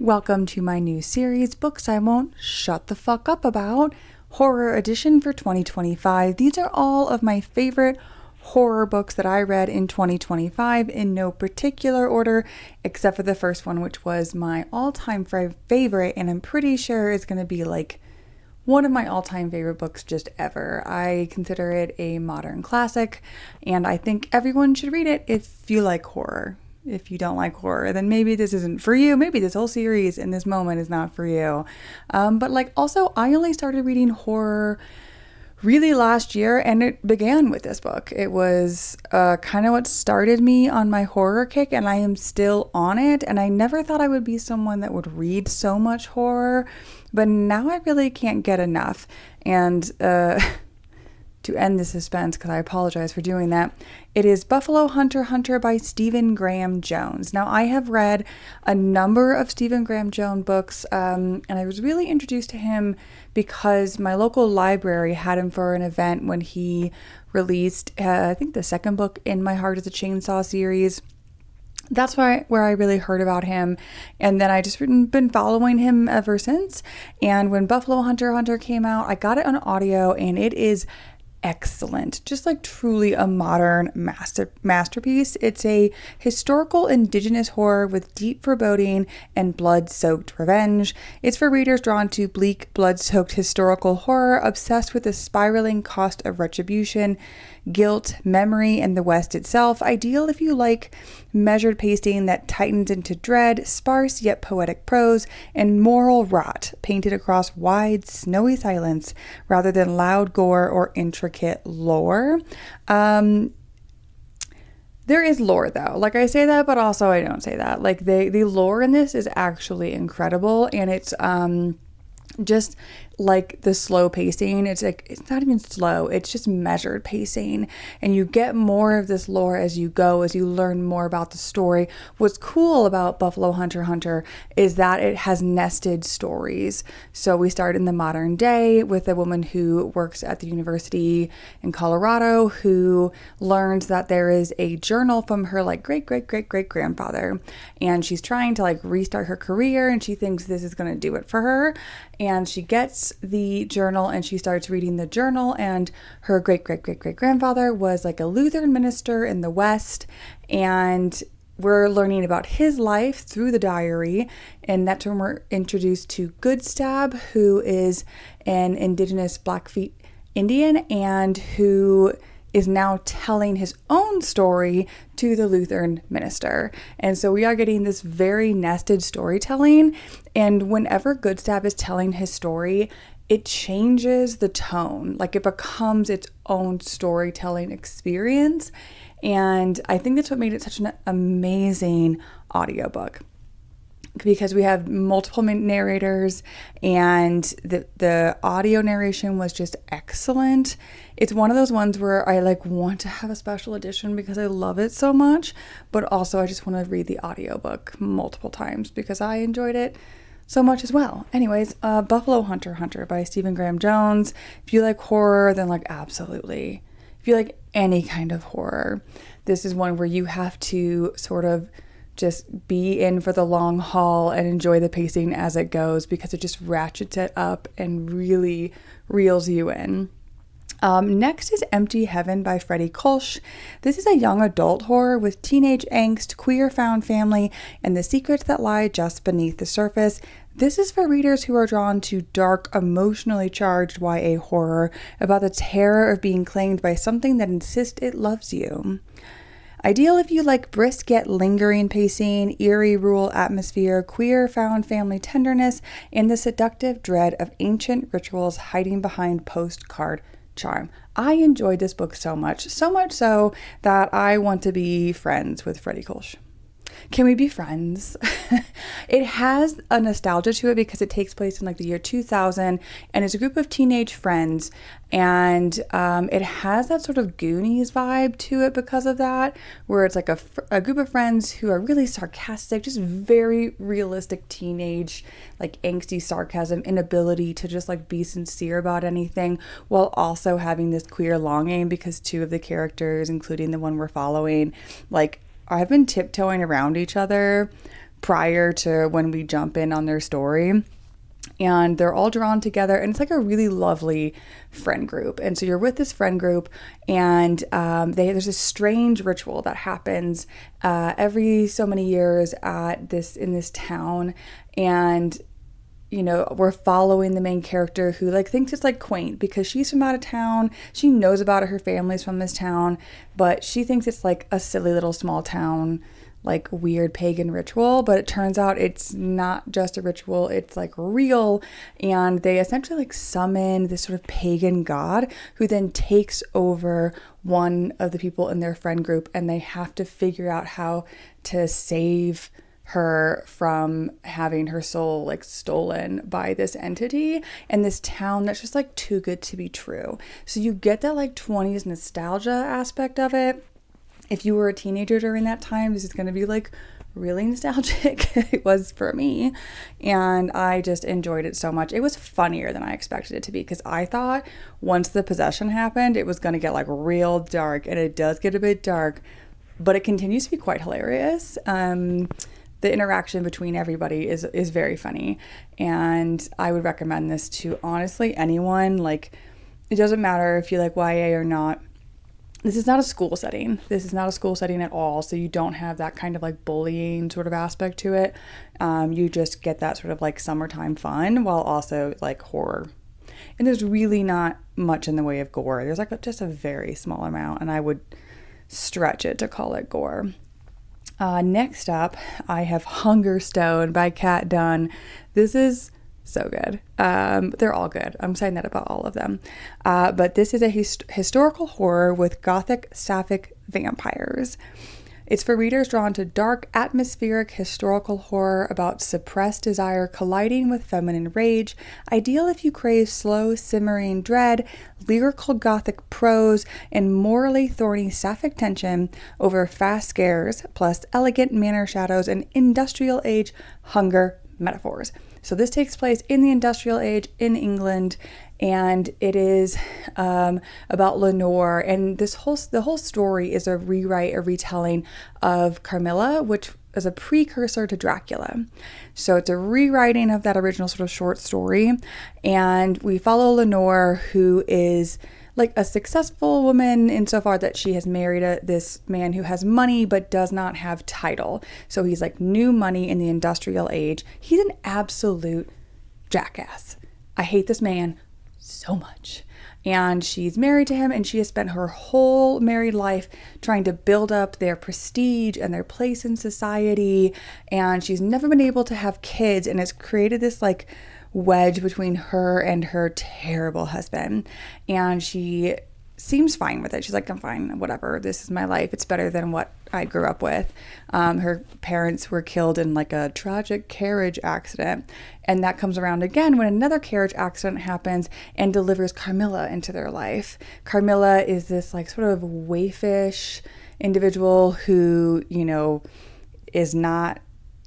Welcome to my new series, Books I Won't Shut the Fuck Up About, Horror Edition for 2025. These are all of my favorite horror books that I read in 2025 in no particular order, except for the first one, which was my all-time favorite, and I'm pretty sure is going to be like one of my all-time favorite books just ever. I consider it a modern classic, and I think everyone should read it if you like horror. If you don't like horror, then maybe this isn't for you. Maybe this whole series in this moment is not for you. But also, I only started reading horror really last year, and it began with this book. It was kind of what started me on my horror kick, and I am still on it. And I never thought I would be someone that would read so much horror, but now I really can't get enough. And to end the suspense, because I apologize for doing that, it is Buffalo Hunter by Stephen Graham Jones. Now, I have read a number of Stephen Graham Jones books, and I was really introduced to him because my local library had him for an event when he released, I think, the second book in My Heart is a Chainsaw series. That's where I really heard about him, and then I just been following him ever since. And when Buffalo Hunter came out, I got it on audio, and it is excellent. Just like truly a modern masterpiece. It's a historical indigenous horror with deep foreboding and blood-soaked revenge. It's for readers drawn to bleak, blood-soaked historical horror, obsessed with the spiraling cost of retribution, guilt, memory, and the West itself. Ideal if you like measured pacing that tightens into dread, sparse yet poetic prose, and moral rot painted across wide, snowy silence rather than loud gore or intricate lore. There is lore though. Like, I say that, but also I don't say that. Like, the lore in this is actually incredible, and it's just like the slow pacing. It's like, it's not even slow, it's just measured pacing, and you get more of this lore as you go, as you learn more about the story. What's cool about Buffalo Hunter is that it has nested stories. So we start in the modern day with a woman who works at the university in Colorado who learns that there is a journal from her like great grandfather, and she's trying to like restart her career, and she thinks this is going to do it for her, and she gets the journal and she starts reading the journal, and her great grandfather was like a Lutheran minister in the West, and we're learning about his life through the diary. And that's when we're introduced to Goodstab, who is an indigenous Blackfeet Indian and who is now telling his own story to the Lutheran minister. And so we are getting this very nested storytelling. And whenever Goodstab is telling his story, it changes the tone. Like, it becomes its own storytelling experience. And I think that's what made it such an amazing audiobook, because we have multiple narrators, and the audio narration was just excellent. It's one of those ones where I like want to have a special edition because I love it so much, but also I just want to read the audiobook multiple times because I enjoyed it so much as well. Anyways, Buffalo Hunter by Stephen Graham Jones. If you like horror, then like absolutely. If you like any kind of horror, this is one where you have to sort of just be in for the long haul and enjoy the pacing as it goes, because it just ratchets it up and really reels you in. Next is Empty Heaven by Freddie Kolsch. This is a young adult horror with teenage angst, queer found family, and the secrets that lie just beneath the surface. This is for readers who are drawn to dark, emotionally charged YA horror about the terror of being claimed by something that insists it loves you. Ideal if you like brisk yet lingering pacing, eerie rural atmosphere, queer found family tenderness, and the seductive dread of ancient rituals hiding behind postcard charm. I enjoyed this book so much so that I want to be friends with Freddie Kolsch. Can we be friends? It has a nostalgia to it because it takes place in like the year 2000, and it's a group of teenage friends, and it has that sort of Goonies vibe to it because of that, where it's like a group of friends who are really sarcastic, just very realistic teenage, like angsty sarcasm, inability to just like be sincere about anything, while also having this queer longing because two of the characters, including the one we're following, like have been tiptoeing around each other prior to when we jump in on their story. And they're all drawn together, and it's like a really lovely friend group. And so you're with this friend group, and there's this strange ritual that happens every so many years in this town. And you know, we're following the main character who like thinks it's like quaint because she's from out of town. She knows about it. Her family's from this town, but she thinks it's like a silly little small town, like weird pagan ritual. But it turns out it's not just a ritual. It's like real. And they essentially like summon this sort of pagan god who then takes over one of the people in their friend group, and they have to figure out how to save her from having her soul like stolen by this entity and this town that's just like too good to be true. So you get that like 20s nostalgia aspect of it. If you were a teenager during that time, this is going to be like really nostalgic. It was for me, and I just enjoyed it so much. It was funnier than I expected it to be, because I thought once the possession happened it was going to get like real dark, and it does get a bit dark, but it continues to be quite hilarious. The interaction between everybody is very funny, and I would recommend this to honestly anyone. Like, it doesn't matter if you like YA or not. This is not a school setting. This is not a school setting at all, so you don't have that kind of like bullying sort of aspect to it. You just get that sort of like summertime fun while also like horror. And there's really not much in the way of gore. There's like just a very small amount, and I would stretch it to call it gore. Next up, I have Hungerstone by Dunn. This is so good. They're all good. I'm saying that about all of them. But this is a historical horror with gothic sapphic vampires. It's for readers drawn to dark, atmospheric historical horror about suppressed desire colliding with feminine rage, ideal if you crave slow, simmering dread, lyrical gothic prose, and morally thorny sapphic tension over fast scares, plus elegant manor shadows and industrial age hunger metaphors. So this takes place in the industrial age in England, and it is about Lenore, and the whole story is a retelling of Carmilla, which is a precursor to Dracula. So it's a rewriting of that original sort of short story, and we follow Lenore, who is like a successful woman insofar that she has married this man who has money but does not have title. So he's like new money in the industrial age. He's an absolute jackass. I hate this man so much. And she's married to him, and she has spent her whole married life trying to build up their prestige and their place in society. And she's never been able to have kids, and it's created this like wedge between her and her terrible husband. And she seems fine with it. She's like, I'm fine, whatever. This is my life. It's better than what I grew up with. Her parents were killed in like a tragic carriage accident. And that comes around again when another carriage accident happens and delivers Carmilla into their life. Carmilla is this like sort of waifish individual who, you know,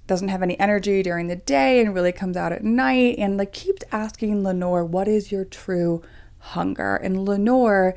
doesn't have any energy during the day and really comes out at night, and like keeps asking Lenore, what is your true hunger? And Lenore,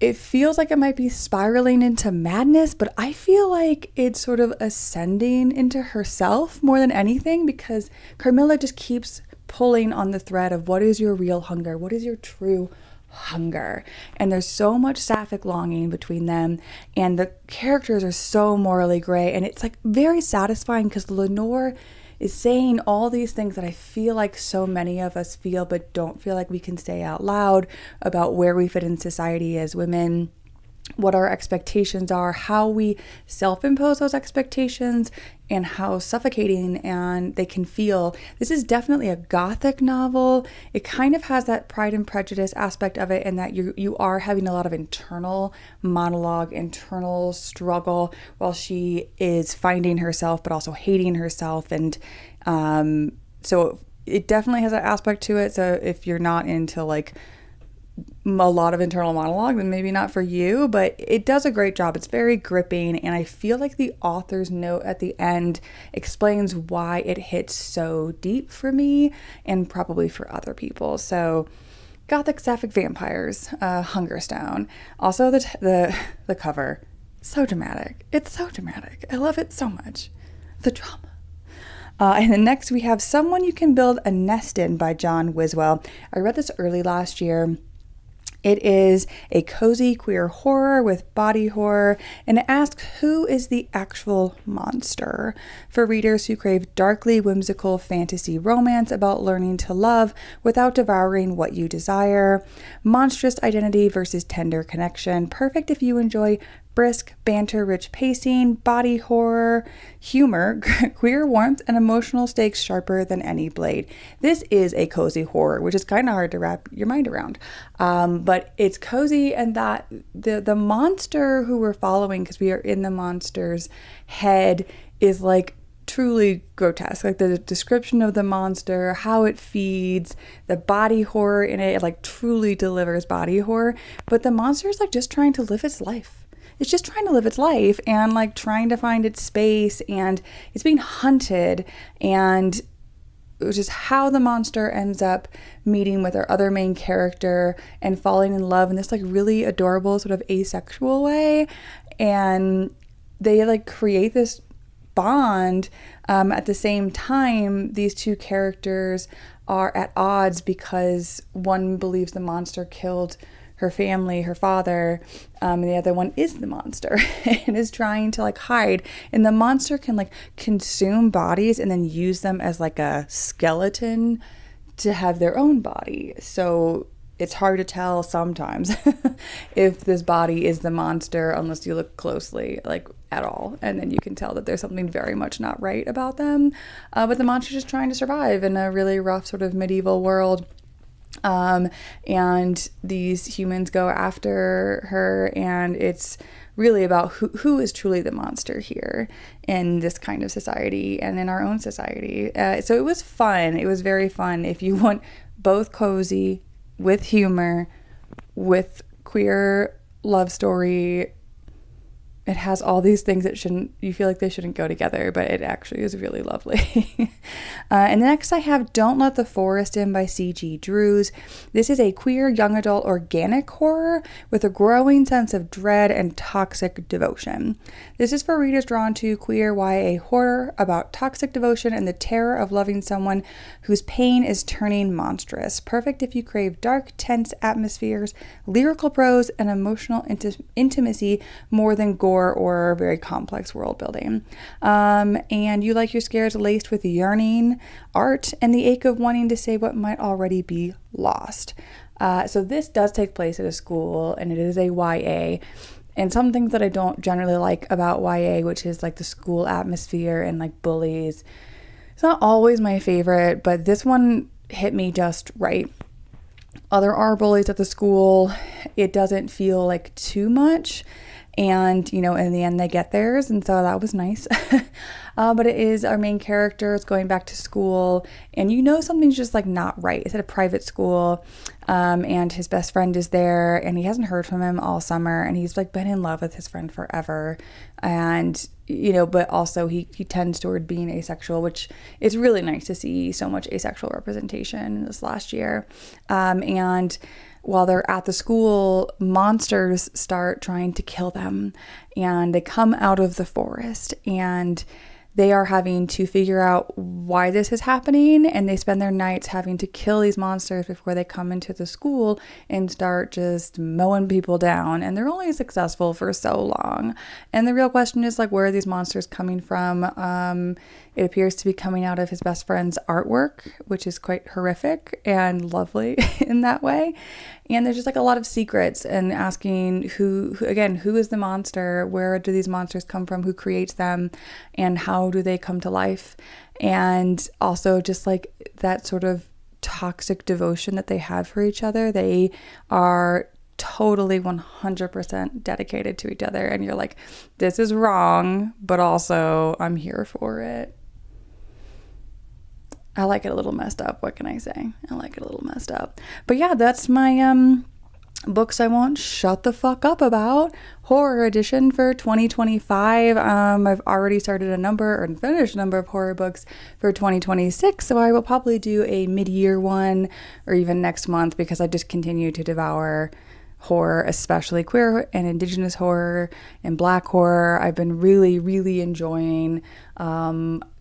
it feels like it might be spiraling into madness, but I feel like it's sort of ascending into herself more than anything, because Carmilla just keeps pulling on the thread of what is your real hunger? What is your true hunger? And there's so much sapphic longing between them, and the characters are so morally gray, and it's like very satisfying because Lenore is saying all these things that I feel like so many of us feel but don't feel like we can say out loud about where we fit in society as women, what our expectations are, how we self-impose those expectations, and how suffocating and they can feel. This is definitely a gothic novel. It kind of has that Pride and Prejudice aspect of it, and that you are having a lot of internal monologue, internal struggle while she is finding herself but also hating herself. And so it definitely has that aspect to it. So if you're not into like a lot of internal monologue, then maybe not for you, but it does a great job. It's very gripping, and I feel like the author's note at the end explains why it hits so deep for me and probably for other people. So gothic sapphic vampires, Hungerstone. Also the cover, so dramatic. It's so dramatic. I love it so much. The drama. And then next we have Someone You Can Build a Nest In by John Wiswell. I read this early last year. It is a cozy queer horror with body horror, and it asks who is the actual monster for readers who crave darkly whimsical fantasy romance about learning to love without devouring what you desire. Monstrous identity versus tender connection. Perfect if you enjoy brisk, banter-rich pacing, body horror, humor, queer warmth, and emotional stakes sharper than any blade. This is a cozy horror, which is kind of hard to wrap your mind around. But it's cozy, and that the monster who we're following, because we are in the monster's head, is like truly grotesque. Like the description of the monster, how it feeds, the body horror in it like truly delivers body horror. But the monster is like just trying to live its life. It's just trying to live its life and like trying to find its space, and it's being hunted, and which is how the monster ends up meeting with our other main character and falling in love in this like really adorable sort of asexual way. And they like create this bond. At the same time, these two characters are at odds because one believes the monster killed her family, her father, and the other one is the monster and is trying to like hide. And the monster can like consume bodies and then use them as like a skeleton to have their own body. So it's hard to tell sometimes if this body is the monster unless you look closely, like at all. And then you can tell that there's something very much not right about them. But the monster's just trying to survive in a really rough sort of medieval world. And these humans go after her, and it's really about who is truly the monster here in this kind of society and in our own society. So it was fun. It was very fun. If you want both cozy with humor, with queer love story, it has all these things that you feel like they shouldn't go together, but it actually is really lovely. And next I have Don't Let the Forest In by C.G. Drews. This is a queer young adult organic horror with a growing sense of dread and toxic devotion. This is for readers drawn to queer YA horror about toxic devotion and the terror of loving someone whose pain is turning monstrous. Perfect if you crave dark, tense atmospheres, lyrical prose, and emotional intimacy more than gore or very complex world building. And you like your scares laced with yearning, art, and the ache of wanting to say what might already be lost. So this does take place at a school, and it is a YA. And some things that I don't generally like about YA, which is like the school atmosphere and like bullies. It's not always my favorite, but this one hit me just right. There are bullies at the school. It doesn't feel like too much. And, you know, in the end, they get theirs. And so that was nice. But it is our main character is going back to school. And you know something's just like not right. It's at a private school. And his best friend is there. And he hasn't heard from him all summer. And he's like been in love with his friend forever. And, you know, but also he tends toward being asexual, which is really nice to see so much asexual representation this last year. And while they're at the school, monsters start trying to kill them, and they come out of the forest, and they are having to figure out why this is happening, and they spend their nights having to kill these monsters before they come into the school and start just mowing people down. And they're only successful for so long. And the real question is like, where are these monsters coming from? It appears to be coming out of his best friend's artwork, which is quite horrific and lovely in that way. And there's just like a lot of secrets and asking who is the monster? Where do these monsters come from? Who creates them? And how do they come to life? And also just like that sort of toxic devotion that they have for each other. They are totally 100% dedicated to each other. And you're like, this is wrong, but also I'm here for it. I like it a little messed up. What can I say? I like it a little messed up. But yeah, that's my books I won't shut the fuck up about horror edition for 2025. I've already started and finished a number of horror books for 2026. So I will probably do a mid-year one or even next month, because I just continue to devour horror, especially queer and indigenous horror and black horror. I've been really, really enjoying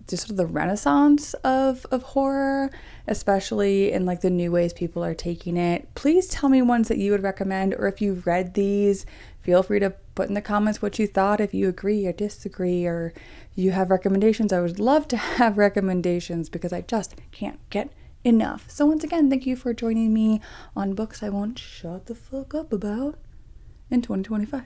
just sort of the renaissance of horror, especially in like the new ways people are taking it. Please tell me ones that you would recommend, or if you've read these, feel free to put in the comments what you thought, if you agree or disagree, or you have recommendations. I would love to have recommendations because I just can't get enough. So once again, thank you for joining me on Books I Won't Shut the Fuck Up About in 2025.